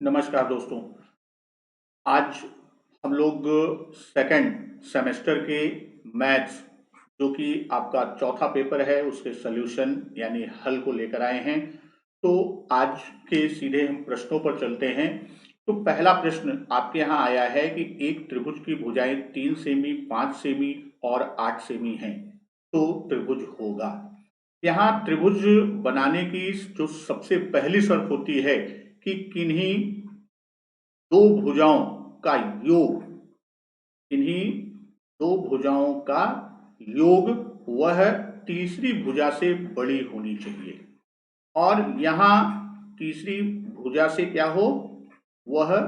नमस्कार दोस्तों। आज हम लोग सेकंड सेमेस्टर के मैथ्स जो कि आपका चौथा पेपर है उसके सॉल्यूशन यानी हल को लेकर आए हैं। तो आज के सीधे हम प्रश्नों पर चलते हैं। तो पहला प्रश्न आपके यहाँ आया है कि एक त्रिभुज की भुजाएं 3 सेमी, 5 सेमी और 8 सेमी हैं, तो त्रिभुज होगा। यहाँ त्रिभुज बनाने की जो सबसे पहली शर्त होती है कि किन्हीं दो भुजाओं का योग, किन्हीं दो भुजाओं का योग वह तीसरी भुजा से बड़ी होनी चाहिए। और यहाँ तीसरी भुजा से क्या हो, वह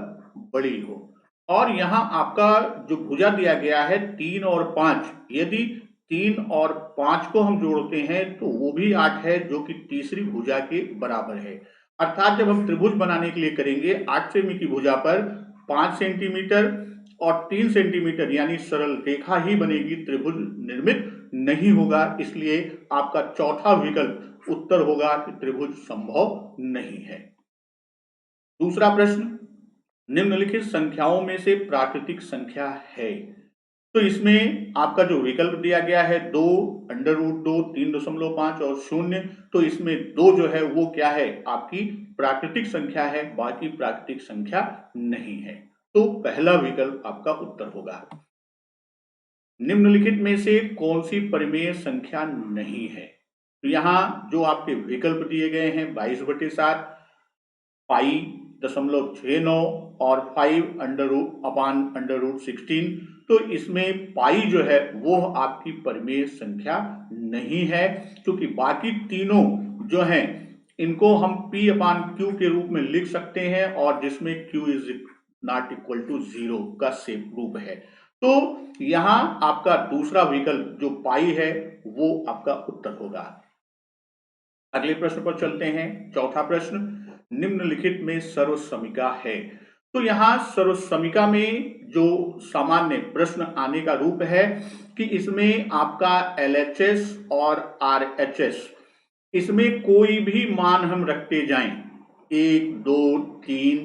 बड़ी हो। और यहाँ आपका जो भुजा दिया गया है 3 और 5, यदि 3 और 5 को हम जोड़ते हैं तो वो भी 8 है, जो कि तीसरी भुजा के बराबर है। अर्थात जब हम त्रिभुज बनाने के लिए करेंगे 8 सेमी की भुजा पर 5 सेंटीमीटर और 3 सेंटीमीटर यानी सरल रेखा ही बनेगी, त्रिभुज निर्मित नहीं होगा। इसलिए आपका चौथा विकल्प उत्तर होगा कि त्रिभुज संभव नहीं है। दूसरा प्रश्न, निम्नलिखित संख्याओं में से प्राकृतिक संख्या है। तो इसमें आपका जो विकल्प दिया गया है 2, √2, 3.5 और 0, तो इसमें 2 जो है वो क्या है, आपकी प्राकृतिक संख्या है, बाकी प्राकृतिक संख्या नहीं है। तो पहला विकल्प आपका उत्तर होगा। निम्नलिखित में से कौन सी परिमेय संख्या नहीं है। तो यहाँ जो आपके विकल्प दिए गए हैं 22/7, π.69 और 5/√16, तो इसमें पाई जो है वो आपकी परिमेय संख्या नहीं है, क्योंकि बाकी तीनों जो हैं इनको हम P/Q के रूप में लिख सकते हैं और जिसमें Q is not equal to 0 का सेम रूप है। तो यहाँ आपका दूसरा विकल्प जो पाई है वो आपका उत्तर होगा। अगले प्रश्न पर चलते हैं। चौथा प्रश्न, निम्नलिखित में सर्वसमिका है। तो यहाँ सर्वसमिका में जो सामान्य प्रश्न आने का रूप है कि इसमें आपका LHS और RHS, इसमें कोई भी मान हम रखते जाएं, 1, 2, 3,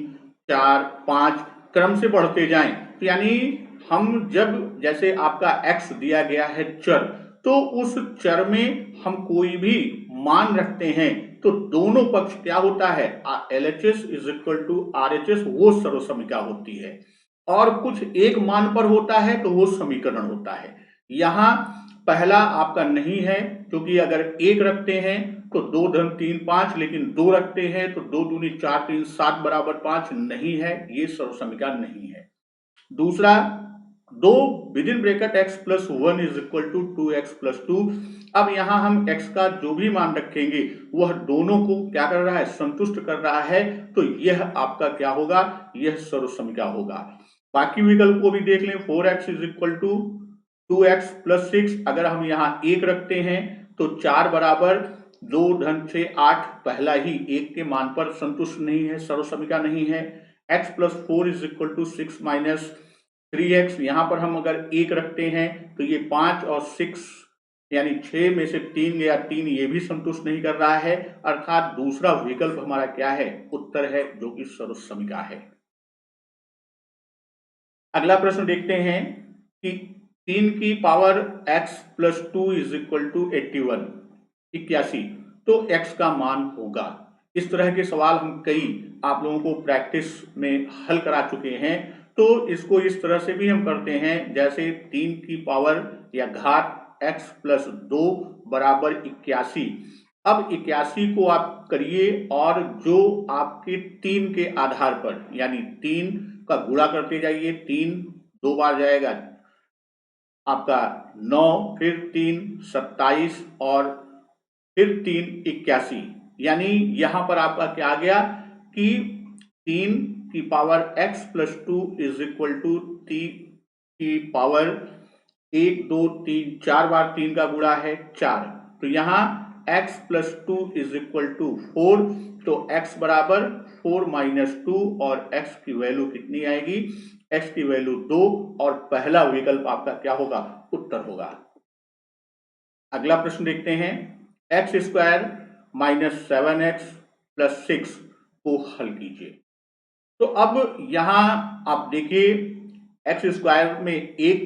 4, 5 क्रम से बढ़ते जाएं, तो यानी हम जब जैसे आपका x दिया गया है चर, तो उस चर में हम कोई भी मान रखते हैं तो दोनों पक्ष क्या होता है, LHS is equal to RHS, वो सर्वसमिका होती है। और कुछ एक मान पर होता है तो वो समीकरण होता है। यहाँ पहला आपका नहीं है, क्योंकि अगर 1 रखते हैं तो 2 धन 3 5, लेकिन 2 रखते हैं तो 2 दूनी 4 3 7 बराबर 5 नहीं है, ये सर्वसमिका नहीं है। दूसरा, 2 within bracket x plus 1 is equal to 2x plus 2। अब यहां हम x का जो भी मान रखेंगे वह दोनों को क्या कर रहा है, संतुष्ट कर रहा है, तो यह आपका क्या होगा, यह सर्वसमिका होगा। बाकी विकल्प को भी देख लें। 4x is equal to 2x plus 6, अगर हम यहाँ 1 रखते हैं तो 4 बराबर 2 धन 6 8, पहला ही 1 के मान पर संतुष्ट नहीं है, सर्वसमिका नहीं है। x plus 4 is equal to 6 minus 3x, यहां पर हम अगर 1 रखते हैं तो ये 5 और 6 यानी 6 में से 3 गया, 3 ये भी संतुष्ट नहीं कर रहा है, अर्थात दूसरा विकल्प हमारा क्या है, उत्तर है, जो कि सर्वसमिका है। अगला प्रश्न देखते हैं कि 3 की power x plus 2 is equal to 81, तो x का मान होगा। इस तरह के सवाल हम कई आप लोगों को प्रैक्टिस में हल करा चुके हैं। तो इसको इस तरह से भी हम करते हैं, जैसे 3 की पावर या घात x प्लस 2 बराबर 81। अब 81 को आप करिए और जो आपके 3 के आधार पर यानी 3 का गुणा करते जाइए, 3 2 बार जाएगा आपका 9, फिर 3 27 और फिर 3 81, यानी यहां पर आपका क्या आ गया कि 3 की power x plus 2 is equal to 3 की पावर 1 2 3 4 बार 3 का गुणा है 4, तो यहाँ x plus 2 is equal to 4, तो x बराबर 4 माइनस 2 और x की वैल्यू कितनी आएगी, x की वैल्यू 2, और पहला विकल्प आपका क्या होगा, उत्तर होगा। अगला प्रश्न देखते हैं। X square minus 7x plus 6 को हल कीजिए। तो अब यहाँ आप देखिए एक्स स्क्वायर में एक,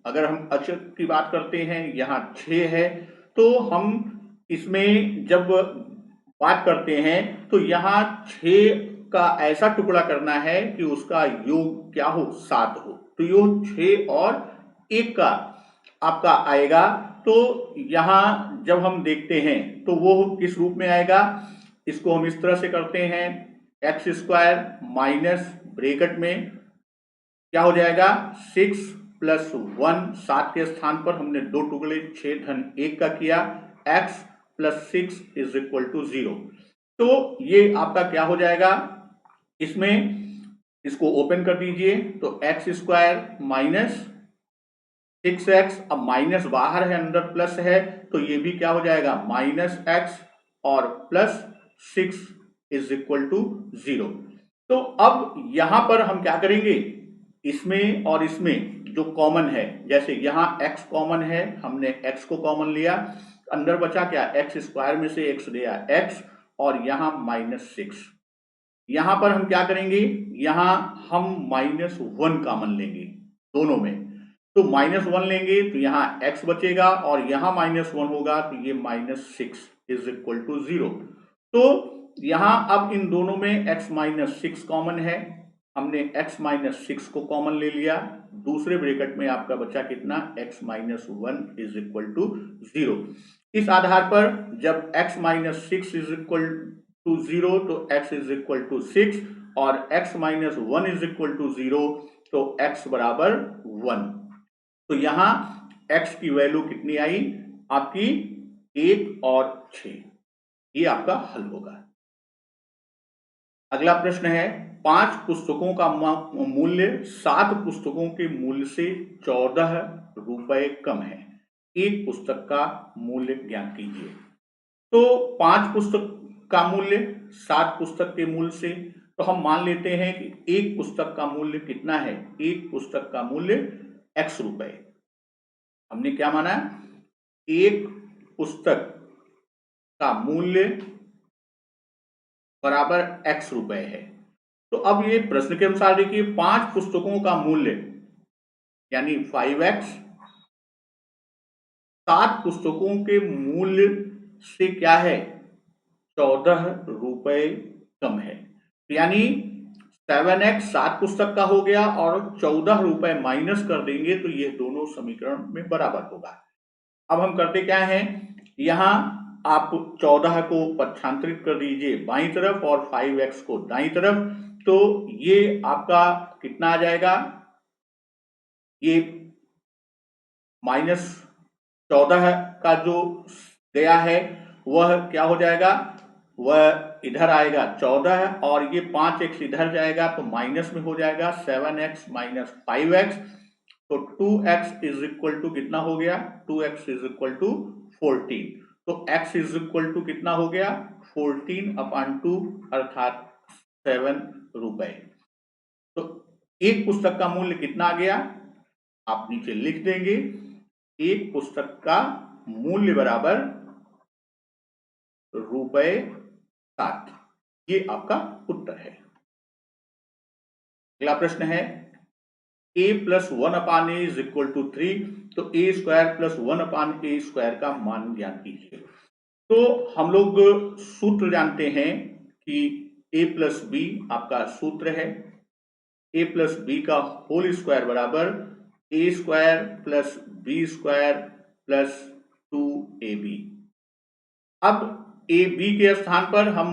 अगर हम अक्षर की बात करते हैं यहाँ 6 है, तो हम इसमें जब बात करते हैं तो यहाँ 6 का ऐसा टुकड़ा करना है कि उसका योग क्या हो, 7 हो। तो योग 6 और 1 का आपका आएगा। तो यहाँ जब हम देखते हैं तो वो किस रूप में आएगा, इसको हम इस तरह से करते हैं, एक्स स्क्वायर माइनस ब्रैकेट में क्या हो जाएगा 6 प्लस 1, 7 के स्थान पर हमने 2 टुकड़े 6 धन 1 का किया, x plus 6 is equal to 0। तो ये आपका क्या हो जाएगा, इसमें इसको ओपन कर दीजिए तो एक्स स्क्वायर माइनस 6x, अब माइनस बाहर है अंदर प्लस है तो ये भी क्या हो जाएगा माइनस एक्स और प्लस 6 इज इक्वल टू 0। तो अब यहां पर हम क्या करेंगे, इसमें और इसमें जो कॉमन है, जैसे यहाँ x कॉमन है, हमने x को कॉमन लिया, अंदर बचा क्या, एक्स स्क्वायर में से x गया x और यहाँ -6। यहां पर हम क्या करेंगे, यहां हम -1 कॉमन लेंगे दोनों में, तो -1 लेंगे तो यहाँ x बचेगा और यहाँ -1 होगा तो ये -6 इज इक्वल टू 0। तो यहाँ अब इन दोनों में x -6 कॉमन है, हमने x -6 को कॉमन ले लिया, दूसरे ब्रैकेट में आपका बचा कितना, x -1 इज इक्वल टू 0। इस आधार पर जब x -6 इज इक्वल टू 0 तो x इज इक्वल टू 6 और x -1 इज इक्वल टू 0 तो x बराबर 1। तो यहां x की वैल्यू कितनी आई आपकी 1 और 6, ये आपका हल होगा। अगला प्रश्न है, 5 पुस्तकों का मूल्य 7 पुस्तकों के मूल्य से 14 रुपए कम है, एक पुस्तक का मूल्य ज्ञात कीजिए। तो 5 पुस्तक का मूल्य 7 पुस्तक के मूल्य से, तो हम मान लेते हैं कि एक पुस्तक का मूल्य कितना है, एक पुस्तक का मूल्य x रुपए, हमने क्या माना, एक पुस्तक का मूल्य बराबर x रुपए है। तो अब ये प्रश्न के अनुसार देखिए 5 पुस्तकों का मूल्य यानी 5x 7 पुस्तकों के मूल्य से क्या है 14 रुपए कम है, यानी 7x 7 पुस्तक का हो गया और 14 रुपए माइनस कर देंगे तो ये दोनों समीकरण में बराबर होगा। अब हम करते क्या हैं, यहां आप 14 को पक्षांतरित कर दीजिए बाईं तरफ और 5x को दाईं तरफ, तो ये आपका कितना आ जाएगा, ये -14 का जो गया है वह क्या हो जाएगा, वह इधर आएगा 14 और ये 5x इधर जाएगा तो माइनस में हो जाएगा 7x माइनस 5x, तो 2x इज इक्वल टू कितना हो गया, 2x इज इक्वल टू 14। तो x इज इक्वल टू कितना हो गया 14/2 अर्थात 7 रुपए। तो एक पुस्तक का मूल्य कितना आ गया, आप नीचे लिख देंगे, एक पुस्तक का मूल्य बराबर रुपए 7, ये आपका उत्तर है। अगला प्रश्न है, a plus 1/a is equal to 3, तो a square plus 1/a square का मान ज्ञात कीजिए। तो हम लोग सूत्र जानते हैं कि a प्लस बी आपका सूत्र है, a प्लस बी का होल स्क्वायर बराबर a square plus B square plus 2ab। अब a b के स्थान पर हम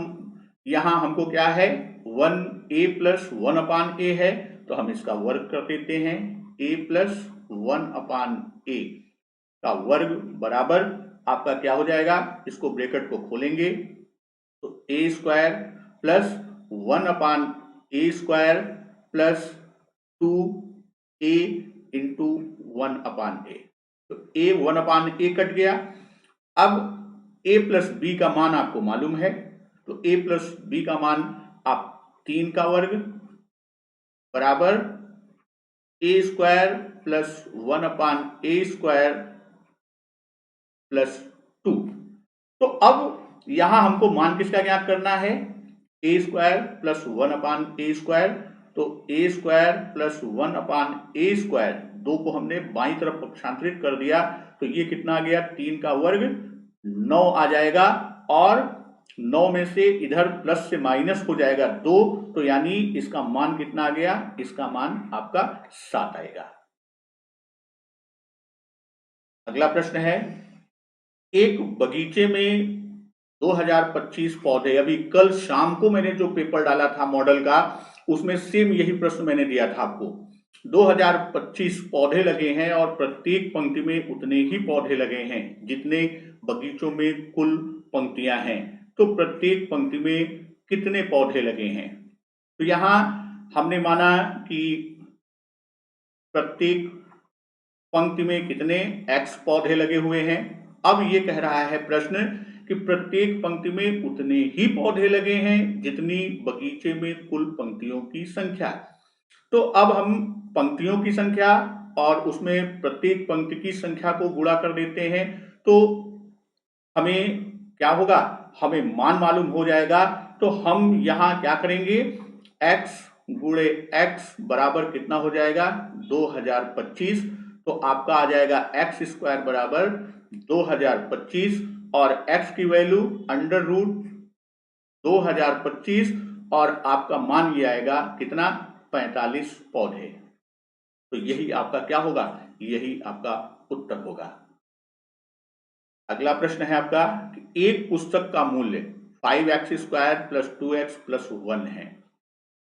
यहां हमको क्या है 1a प्लस 1/a है तो हम इसका वर्ग कर देते हैं, a प्लस 1/a का वर्ग बराबर आपका क्या हो जाएगा, इसको ब्रैकेट को खोलेंगे तो a square plus 1/a square plus 2a into 1/a, तो a 1/a कट गया। अब a प्लस बी का मान आपको मालूम है, तो a प्लस बी का मान आप 3 का वर्ग बराबर a square plus 1/a square plus 2। तो अब यहां हमको मान किसका ज्ञात करना है, a square plus 1/a square, तो ए स्क्वायर प्लस 1/a², 2 को हमने बाईं तरफ पक्षांतरित कर दिया तो ये कितना आ गया, 3 का वर्ग 9 आ जाएगा, और 9 में से इधर प्लस से माइनस हो जाएगा 2, तो यानी इसका मान कितना आ गया, इसका मान आपका 7 आएगा। अगला प्रश्न है, एक बगीचे में 2025 पौधे, अभी कल शाम को मैंने जो पेपर डाला था मॉडल का, उसमें सेम यही प्रश्न मैंने दिया था आपको। 2025 पौधे लगे हैं और प्रत्येक पंक्ति में उतने ही पौधे लगे हैं जितने बगीचों में कुल पंक्तियां हैं, तो प्रत्येक पंक्ति में कितने पौधे लगे हैं। तो यहां हमने माना कि प्रत्येक पंक्ति में कितने x पौधे लगे हुए हैं। अब ये कह रहा है प्रश्न कि प्रत्येक पंक्ति में उतने ही पौधे लगे हैं जितनी बगीचे में कुल पंक्तियों की संख्या। तो अब हम पंक्तियों की संख्या और उसमें प्रत्येक पंक्ति की संख्या को गुणा कर देते हैं, तो हमें क्या होगा, हमें मान मालूम हो जाएगा। तो हम यहां क्या करेंगे, x गुणे x बराबर कितना हो जाएगा, 2025। तो आपका आ जाएगा एक्स स्क्वायर बराबर 2025, और x की वैल्यू अंडर रूट 2025, और आपका मान ये आएगा कितना, 45 पौधे। तो यही आपका क्या होगा, यही आपका उत्तर होगा। अगला प्रश्न है आपका, एक पुस्तक का मूल्य 5x² प्लस 2x प्लस 1 है।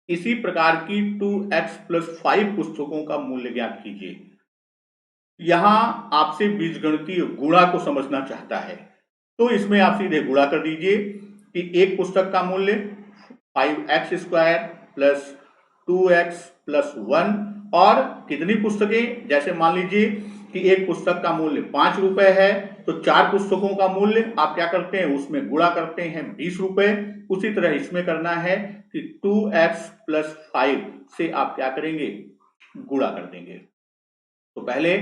इसी प्रकार की 2x प्लस 5 पुस्तकों का मूल्य ज्ञात कीजिए। यहां आपसे बीजगणितीय गुणा को समझना चाहता है, तो इसमें आप सीधे गुणा कर दीजिए कि एक पुस्तक का मूल्य 5x² प्लस 2x प्लस 1, और कितनी पुस्तकें, जैसे मान लीजिए कि एक पुस्तक का मूल्य 5 रुपए है, तो 4 पुस्तकों का मूल्य आप क्या करते हैं, उसमें गुणा करते हैं 20 रुपए। उसी तरह इसमें करना है कि 2x प्लस 5 से आप क्या करेंगे, गुणा कर देंगे। तो पहले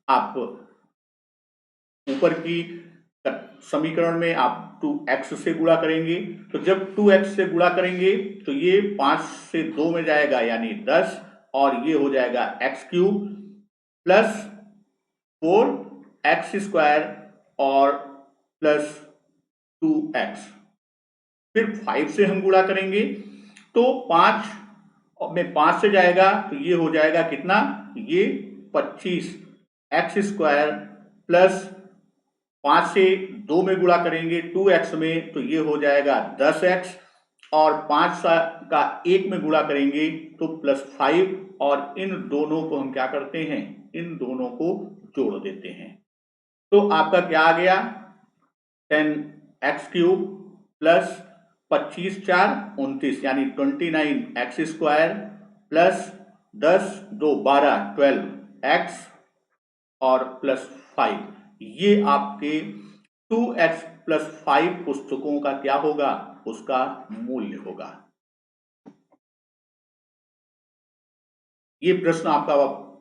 आप ऊपर की समीकरण में आप 2x से गुणा करेंगे, तो जब 2x से गुणा करेंगे तो ये 5 से 2 में जाएगा यानी 10, और ये हो जाएगा x³ प्लस 4x² और प्लस 2x। फिर 5 से हम गुणा करेंगे तो 5 में 5 से जाएगा तो ये हो जाएगा कितना, ये 25x² प्लस 5 से 2 में गुणा करेंगे 2x में, तो ये हो जाएगा 10x, और 5 का 1 में गुणा करेंगे तो प्लस 5, और इन दोनों को हम क्या करते हैं, इन दोनों को जोड़ देते हैं। तो आपका क्या आ गया, 10x³ प्लस 25 4 29 यानी 29x² प्लस 10 2 12 12x और प्लस 5, ये आपके 2x प्लस 5 पुस्तकों का क्या होगा, उसका मूल्य होगा। ये प्रश्न आपका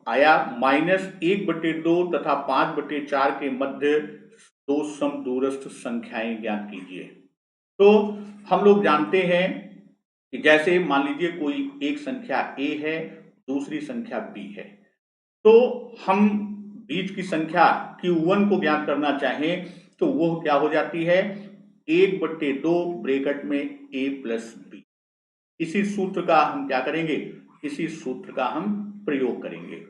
आया, -1/2 तथा 5/4 के मध्य 2 समदूरस्थ संख्याएं ज्ञात कीजिए। तो हम लोग जानते हैं कि जैसे मान लीजिए कोई एक संख्या a है, दूसरी संख्या b है, तो हम बीच की संख्या q1 को ज्ञात करना चाहें तो वो क्या हो जाती है, 1/2 ब्रैकेट में a प्लस b। इसी सूत्र का हम क्या करेंगे, इसी सूत्र का हम प्रयोग करेंगे।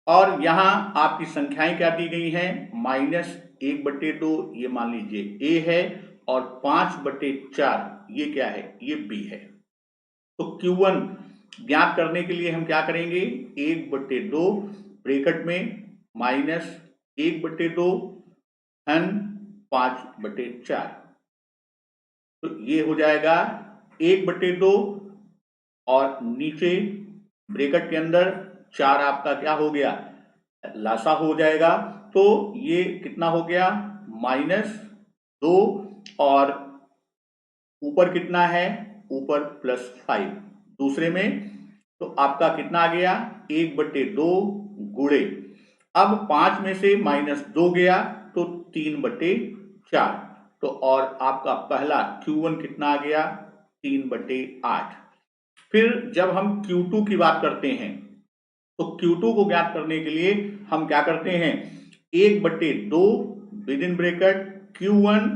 और यहां आपकी संख्याएं क्या दी गई हैं, -1/2 ये मान लीजिए a है, और 5/4 ये क्या है, ये b है। तो q1 ज्ञात करने के लिए हम क्या करेंगे, 1/2 ब्रैकेट में -1/2 धन 5/4, तो ये हो जाएगा 1/2, और नीचे ब्रैकेट के अंदर 4 आपका क्या हो गया, लासा हो जाएगा, तो ये कितना हो गया, -2, और ऊपर कितना है, ऊपर +5 दूसरे में, तो आपका कितना आ गया, 1/2 गुणे, अब 5 में से -2 गया तो 3/4, तो और आपका पहला q1 कितना आ गया, 3/8। फिर जब हम Q2 की बात करते हैं तो Q2 को ज्ञात करने के लिए हम क्या करते हैं, 1/2 with in bracket Q1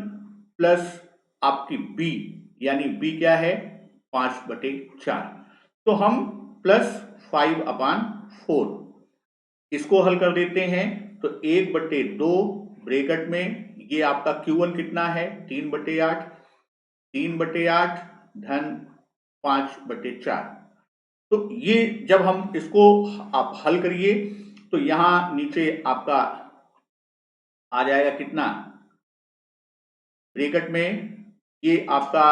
plus आपकी B, यानी B क्या है 5/4, तो हम प्लस 5/4 इसको हल कर देते हैं। तो 1/2 ब्रैकेट में ये आपका Q1 कितना है 3/8, 3/8 धन 5/4। तो ये जब हम इसको आप हल करिए तो यहां नीचे आपका आ जाएगा कितना, ब्रैकेट में ये आपका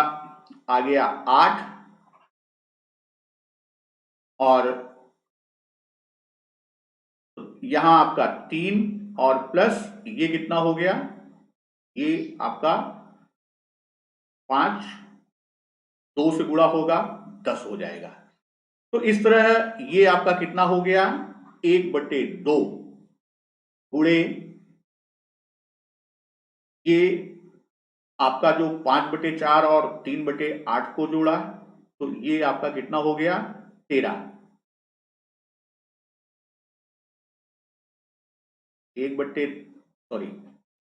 आ गया 8 और यहां आपका 3 और प्लस ये कितना हो गया, ये आपका 5, 2 से गुणा होगा 10 हो जाएगा। तो इस तरह ये आपका कितना हो गया 1/2 गुणे ये आपका जो 5/4 और 3/8 को जोड़ा, तो ये आपका कितना हो गया 13। 1/,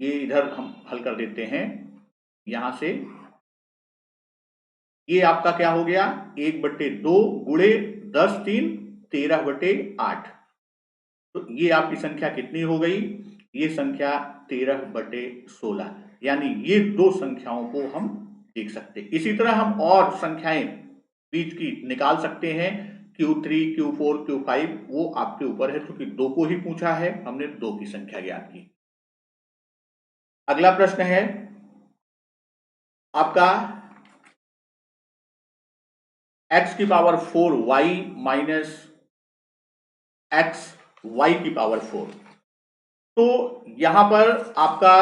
ये इधर हम हल कर देते हैं यहां से, ये आपका क्या हो गया 1/2 गुणे 10 3 13/8। तो ये आपकी संख्या कितनी हो गई, ये संख्या 13/16, यानी ये दो संख्याओं को हम देख सकते हैं। इसी तरह हम और संख्याएं बीच की निकाल सकते हैं, Q3 Q4 Q5, वो आपके ऊपर है, क्योंकि 2 को ही पूछा है, हमने 2 की संख्या ज्ञात की। अगला प्रश्न है आपका x⁴y माइनस x⁴। तो यहां पर आपका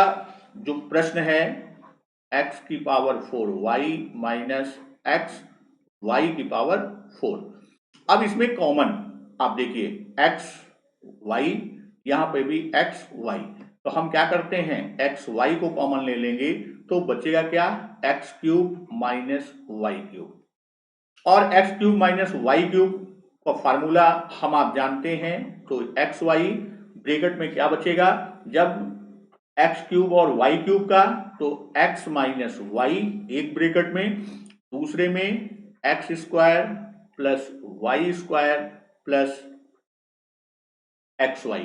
जो प्रश्न है x⁴y माइनस x⁴। अब इसमें कॉमन आप देखिए xy, यहां पे भी xy, तो हम क्या करते हैं xy को कॉमन ले लेंगे तो बचेगा क्या x³ माइनस y³, और x³ माइनस y³ का फार्मूला हम आप जानते हैं। तो xy ब्रैकेट में क्या बचेगा, जब x³ और y³ का, तो x माइनस y एक ब्रैकेट में, दूसरे में x² plus y² plus xy।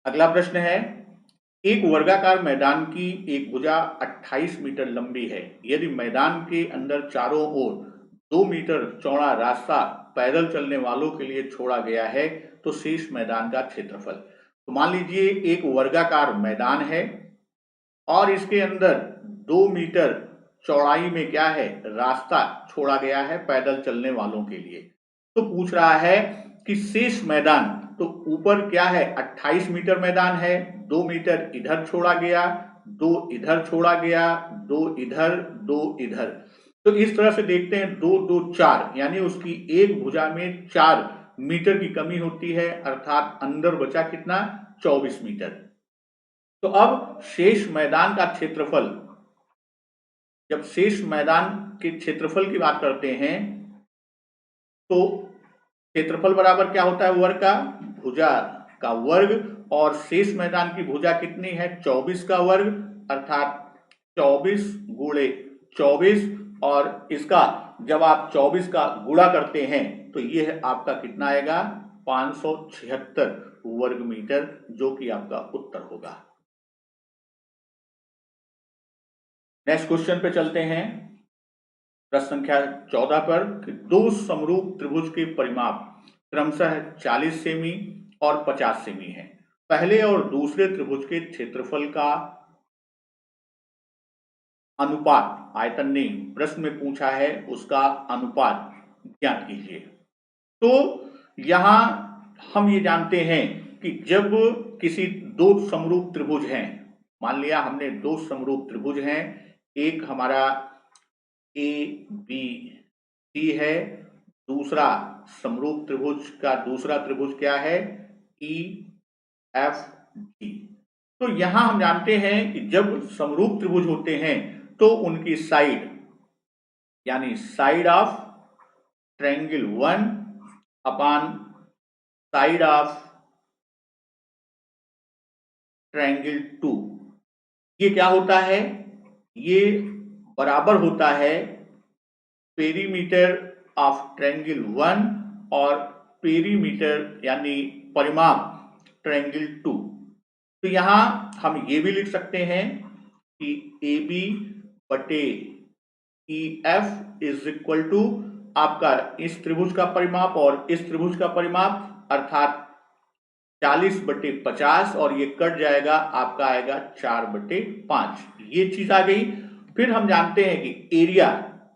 अगला प्रश्न है, एक वर्गाकार मैदान की एक भुजा 28 मीटर लंबी है। यदि मैदान के अंदर चारों ओर 2 मीटर चौड़ा रास्ता पैदल चलने वालों के लिए छोड़ा गया है तो शेष मैदान का क्षेत्रफल। तो मान लीजिए एक वर्गाकार मैदान है और इसके अंदर 2 मीटर चौड़ाई में क्या है रास्ता छोड़ा गया है पैदल चलने वालों के लिए। तो पूछ रहा है कि शेष मैदान, तो ऊपर क्या है 28 मीटर मैदान है, 2 मीटर इधर छोड़ा गया, 2 इधर छोड़ा गया, 2 इधर, 2 इधर। तो इस तरह से देखते हैं 2 2 4, यानी उसकी एक भुजा में 4 मीटर की कमी होती है, अर्थात अंदर बचा कितना 24 मीटर। तो अब शेष मैदान का क्षेत्रफल, जब शेष मैदान के क्षेत्रफल की बात करते हैं तो क्षेत्रफल बराबर क्या होता है वर्ग का, भुजा का वर्ग, और शेष मैदान की भुजा कितनी है 24 का वर्ग, अर्थात 24 गुणे 24, और इसका जब आप 24 का गुणा करते हैं तो यह आपका कितना आएगा 576 वर्ग मीटर, जो कि आपका उत्तर होगा। नेक्स्ट क्वेश्चन पे चलते हैं, प्रश्न संख्या 14 पर, कि दो समरूप त्रिभुज के परिमाप क्रमशः 40 सेमी और 50 सेमी है। पहले और दूसरे त्रिभुज के क्षेत्रफल का अनुपात, आयतन ने प्रश्न में पूछा है, उसका अनुपात ज्ञात कीजिए। तो यहां हम ये जानते हैं कि जब किसी दो समरूप त्रिभुज हैं, मान लिया हमने 2 समरूप त्रिभुज हैं, एक हमारा ABC है, दूसरा समरूप त्रिभुज का दूसरा त्रिभुज क्या है EFG। तो यहां हम जानते हैं कि जब समरूप त्रिभुज होते हैं तो उनकी साइड यानी side of triangle 1 upon side of triangle 2, ये क्या होता है, ये बराबर होता है पेरीमीटर ऑफ ट्रायंगल 1 और पेरीमीटर यानी परिमाप ट्रायंगल 2। तो यहां हम ये भी लिख सकते हैं कि ए बी बटे E F is equal to आपका इस त्रिभुज का परिमाप और इस त्रिभुज का परिमाप अर्थात 40/50 और ये कट जाएगा, आपका आएगा 4/5। ये चीज आ गई। फिर हम जानते हैं कि एरिया,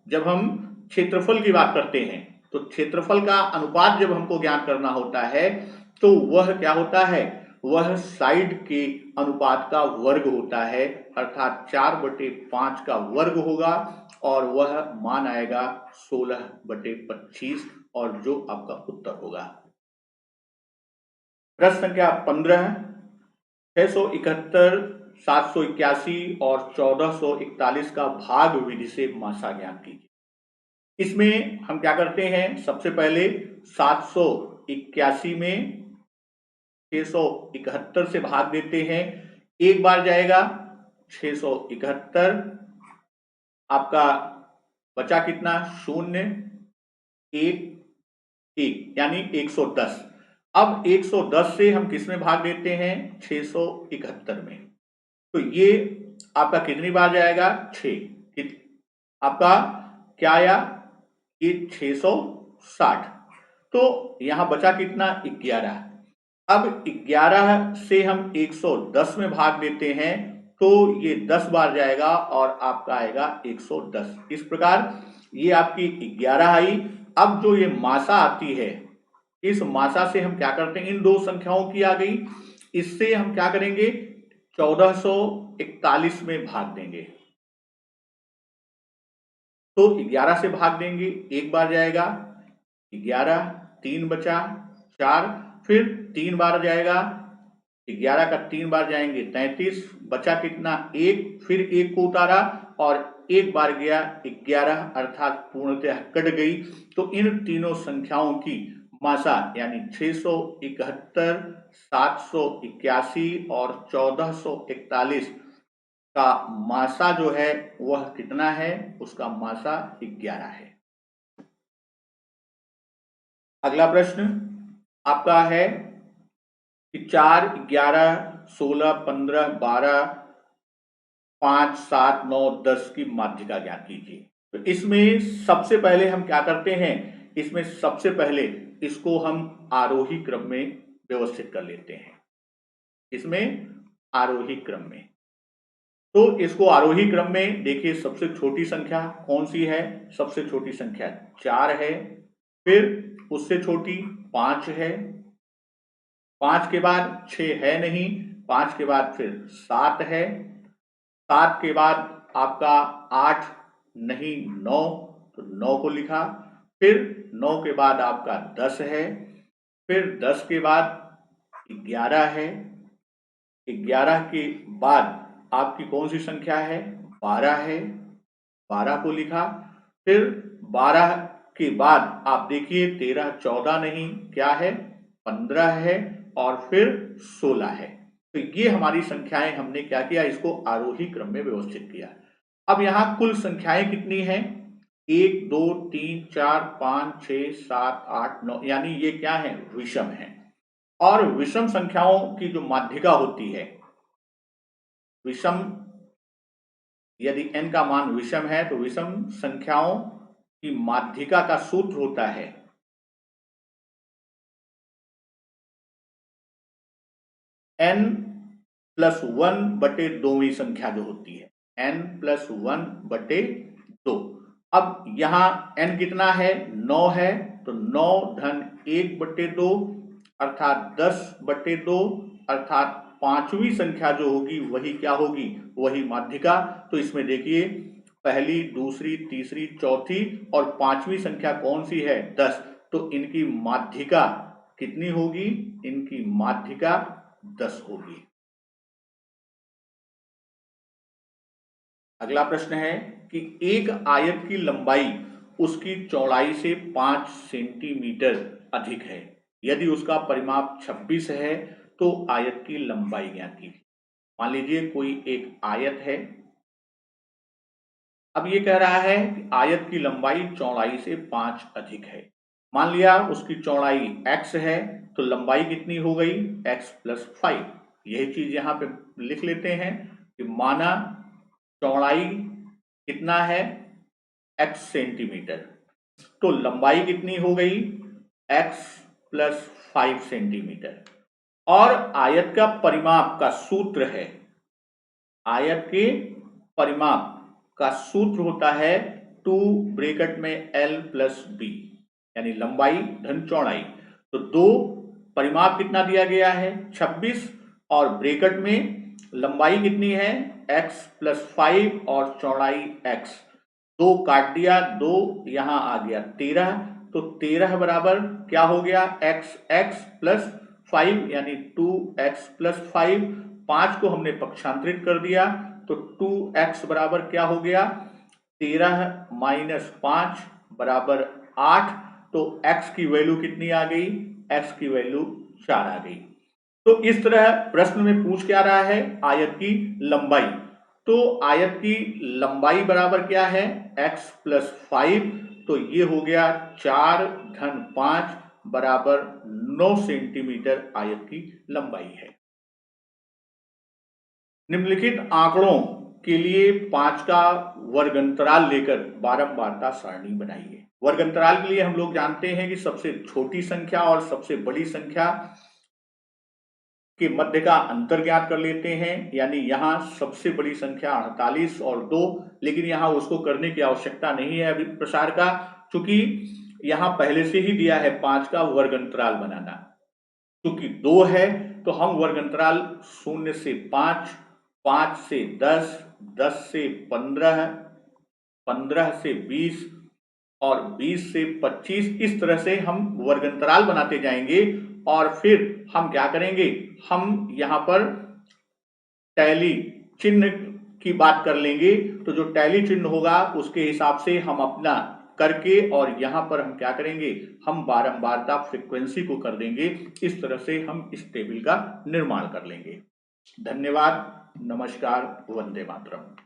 जब हम क्षेत्रफल की बात करते हैं तो क्षेत्रफल का अनुपात जब हमको ज्ञात करना होता है तो वह क्या होता है, वह साइड के अनुपात का वर्ग होता है, अर्थात 4/5 का वर्ग होगा और वह मान आएगा 16/25 और जो आपका उत्तर होगा। प्रश्न संख्या 15, 671, 781 और 1441 का भाग विधि से मासा ज्ञात कीजिए। इसमें हम क्या करते हैं, सबसे पहले 781 में 671 से भाग देते हैं, एक बार जाएगा 671, आपका बचा कितना 0 1 1 यानी 110। अब 110 से हम किस में भाग देते हैं, 671 में, तो ये आपका कितनी बार जाएगा 6, आपका क्या आया ये 660। तो यहां बचा कितना 11। अब 11 से हम 110 में भाग देते हैं तो ये 10 बार जाएगा और आपका आएगा 110। इस प्रकार ये आपकी 11 आई। अब जो ये मासा आती है, इस मासा से हम क्या करते हैं, इन दो संख्याओं की आ गई, इससे हम क्या करेंगे 1441 में भाग देंगे। तो 11 से भाग देंगे, एक बार जाएगा 11, 3 बचा 4, फिर 3 बार जाएगा, 11 का 3 बार जाएंगे 33, बचा कितना 1, फिर 1 को उतारा और एक बार गया 11 अर्थात पूर्णतः कट गई। तो इन तीनों संख्याओं की मासा यानी 671, 781 और 1441 का मासा जो है वह कितना है, उसका मासा 11 है। अगला प्रश्न आपका है कि 4, 11, 16, 15, 12, 5, 7, 9, 10 की माध्यिका ज्ञात कीजिए। तो इसमें सबसे पहले हम क्या करते हैं, इसमें सबसे पहले इसको हम आरोही क्रम में व्यवस्थित कर लेते हैं, इसमें आरोही क्रम में। तो इसको आरोही क्रम में देखिए, सबसे छोटी संख्या कौन सी है, सबसे छोटी संख्या 4 है, फिर उससे छोटी 5 है, 5 के बाद 6 है नहीं, 5 के बाद फिर 7 है, 7 के बाद आपका 8 नहीं 9, तो 9 को लिखा, फिर 9 के बाद आपका 10 है, फिर 10 के बाद 11 है, 11 के बाद आपकी कौन सी संख्या है 12 है, 12 को लिखा, फिर 12 के बाद आप देखिए 13, 14 नहीं क्या है 15 है और फिर 16 है। तो ये हमारी संख्याएं हमने क्या किया, इसको आरोही क्रम में व्यवस्थित किया। अब यहां कुल संख्याएं कितनी हैं, 1, 2, 3, 4, 5, 6, 7, 8, 9, यानी ये क्या है विषम है। और विषम संख्याओं की जो माध्यिका होती है, विषम यदि n का मान विषम है तो विषम संख्याओं की माध्यिका का सूत्र होता है n+1 बटे 2वीं संख्या जो होती है n+1 बटे 2। अब यहां n कितना है 9 है, तो 9 धन 1 बटे 2 अर्थात 10/2 अर्थात पांचवी संख्या जो होगी वही क्या होगी, वही माध्यिका। तो इसमें देखिए पहली, दूसरी, तीसरी, चौथी और पांचवी संख्या कौन सी है 10, तो इनकी माध्यिका कितनी होगी, इनकी माध्यिका 10 होगी। अगला प्रश्न है कि एक आयत की लंबाई उसकी चौड़ाई से 5 सेंटीमीटर अधिक है। यदि उसका परिमाप 26 है तो आयत की लंबाई ज्ञात कीजिए। मान लीजिए कोई एक आयत है। अब ये कह रहा है कि आयत की लंबाई चौड़ाई से 5 अधिक है। मान लिया उसकी चौड़ाई x है तो लंबाई कितनी हो गई x प्लस 5। यही चीज यहां पे लिख लेते हैं कि माना चौड़ाई कितना है x सेंटीमीटर, तो लंबाई कितनी हो गई x प्लस 5 सेंटीमीटर। और आयत का परिमाप का सूत्र है, आयत के परिमाप का सूत्र होता है 2 ब्रैकेट में l प्लस b, यानी लंबाई धन चौड़ाई। तो दो परिमाप कितना दिया गया है 26 और ब्रैकेट में लंबाई कितनी है x प्लस 5 और चौड़ाई x। दो काट दिया, दो यहां आ गया 13, तो 13 बराबर क्या हो गया x प्लस 5 यानी 2x प्लस 5। 5 को हमने पक्षांतरित कर दिया तो 2x बराबर क्या हो गया 13 माइनस 5 बराबर 8। तो x की वैल्यू कितनी आ गई, x की वैल्यू 4 आ गई। तो इस तरह प्रश्न में पूछ क्या रहा है आयत की लंबाई। तो आयत की लंबाई बराबर क्या है x प्लस 5, तो ये हो गया 4 धन 5 बराबर 9 सेंटीमीटर आयत की लंबाई है। निम्नलिखित आंकड़ों के लिए 5 का वर्गंतराल लेकर बारंबारता सारणी बनाइए। वर्गंतराल के लिए हम लोग जानते हैं कि सबसे छोटी संख्या और सबसे बड़ी संख्या के मध्य का अंतर ज्ञात कर लेते हैं। यानी यहाँ सबसे बड़ी संख्या 48 और 2, लेकिन यहाँ उसको करने की आवश्यकता नहीं है अभी प्रसार का, क्योंकि यहाँ पहले से ही दिया है 5 का वर्गंतराल बनाना। क्योंकि 2 है तो हम वर्गंतराल 0 से 5, 5 से 10, 10 से 15, 15 से 20 और 20 से 25, इस तरह से हम वर्गंतराल बनाते जाएंगे। और फिर हम क्या करेंगे, हम यहाँ पर टैली चिन्ह की बात कर लेंगे। तो जो टैली चिन्ह होगा उसके हिसाब से हम अपना करके और यहाँ पर हम क्या करेंगे, हम बारंबारता फ्रीक्वेंसी को कर देंगे। इस तरह से हम इस टेबल का निर्माण कर लेंगे। धन्यवाद, नमस्कार, वंदे मातरम।